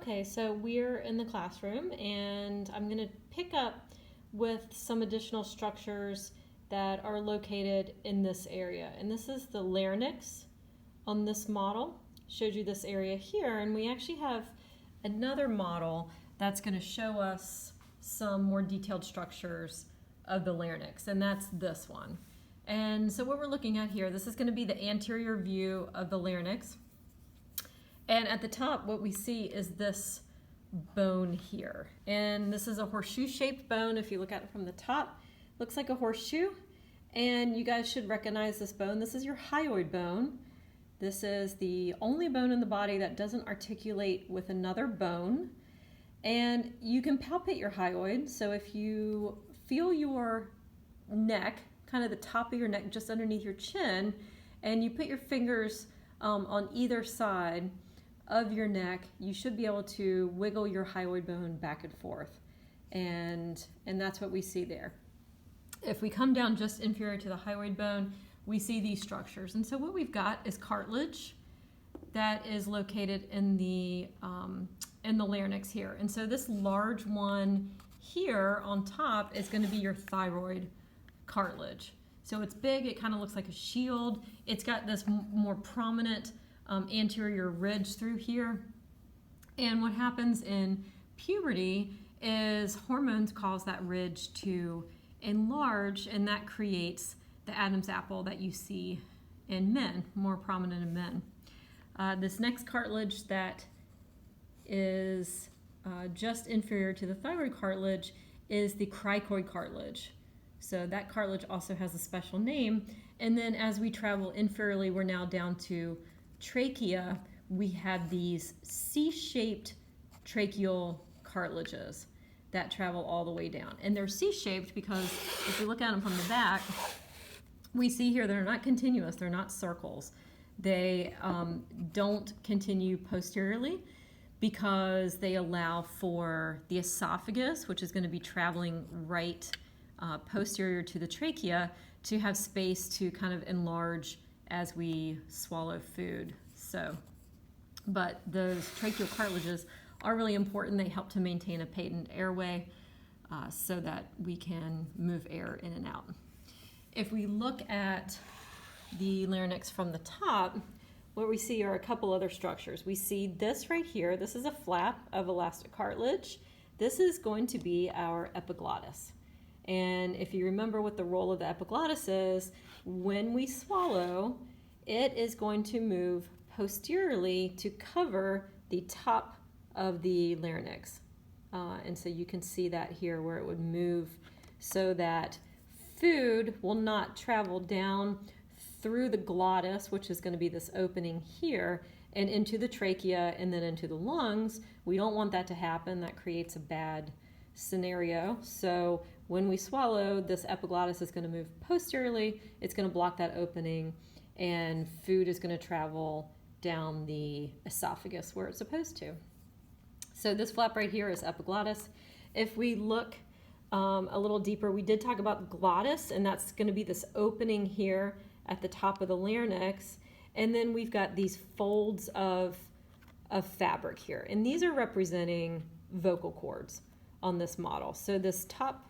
Okay, so we're in the classroom and I'm going to pick up with some additional structures that are located in this area. And this is the larynx on this model. Showed you this area here, and we actually have another model that's going to show us some more detailed structures of the larynx, and that's this one. And so what we're looking at here, this is going to be the anterior view of the larynx. And at the top, what we see is this bone here. And this is a horseshoe-shaped bone. If you look at it from the top, looks like a horseshoe. And you guys should recognize this bone. This is your hyoid bone. This is the only bone in the body that doesn't articulate with another bone. And you can palpate your hyoid. So if you feel your neck, kind of the top of your neck just underneath your chin, and you put your fingers on either side of your neck, you should be able to wiggle your hyoid bone back and forth. And that's what we see there. If we come down just inferior to the hyoid bone, we see these structures. And so what we've got is cartilage that is located in the larynx here. And so this large one here on top is going to be your thyroid cartilage. So it's big, it kind of looks like a shield. It's got this more prominent anterior ridge through here. And what happens in puberty is hormones cause that ridge to enlarge, and that creates the Adam's apple that you see in men, more prominent in men. This next cartilage that is just inferior to the thyroid cartilage is the cricoid cartilage. So that cartilage also has a special name. And then as we travel inferiorly, we're now down to trachea. We have these C-shaped tracheal cartilages that travel all the way down. And they're C-shaped because if we look at them from the back, we see here they're not continuous, they're not circles. They don't continue posteriorly because they allow for the esophagus, which is going to be traveling right posterior to the trachea, to have space to kind of enlarge as we swallow food. But those tracheal cartilages are really important. They help to maintain a patent airway so that we can move air in and out. If we look at the larynx from the top, what we see are a couple other structures. We see this right here. This is a flap of elastic cartilage. This is going to be our epiglottis. And if you remember what the role of the epiglottis is, when we swallow, it is going to move posteriorly to cover the top of the larynx. And so you can see that here where it would move so that food will not travel down through the glottis, which is going to be this opening here, and into the trachea and then into the lungs. We don't want that to happen. That creates a bad scenario. So when we swallow, this epiglottis is going to move posteriorly. It's going to block that opening, and food is going to travel down the esophagus where it's supposed to. So this flap right here is epiglottis. If we look a little deeper, we did talk about glottis, and that's going to be this opening here at the top of the larynx. And then we've got these folds of fabric here. And these are representing vocal cords on this model. So this top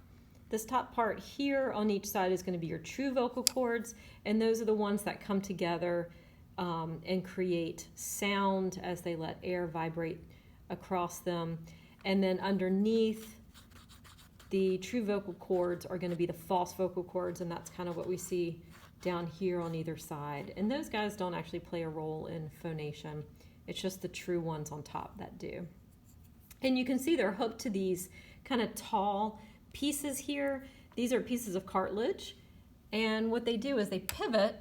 part here on each side is going to be your true vocal cords, and those are the ones that come together and create sound as they let air vibrate across them. And then underneath the true vocal cords are going to be the false vocal cords, and that's kind of what we see down here on either side. And those guys don't actually play a role in phonation. It's just the true ones on top that do. And you can see they're hooked to these kind of tall pieces here. These are pieces of cartilage, and what they do is they pivot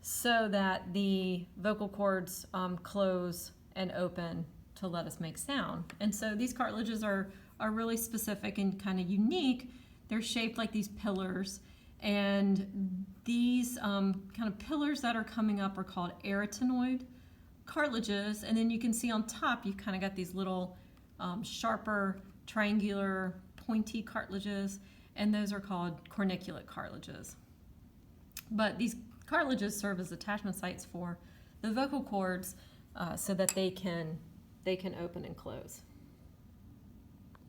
so that the vocal cords close and open to let us make sound. And so these cartilages are really specific and kind of unique. They're shaped like these pillars, and these kind of pillars that are coming up are called arytenoid cartilages. And then you can see on top you've kind of got these little sharper, triangular, pointy cartilages, and those are called corniculate cartilages. But these cartilages serve as attachment sites for the vocal cords so that they can they can open and close.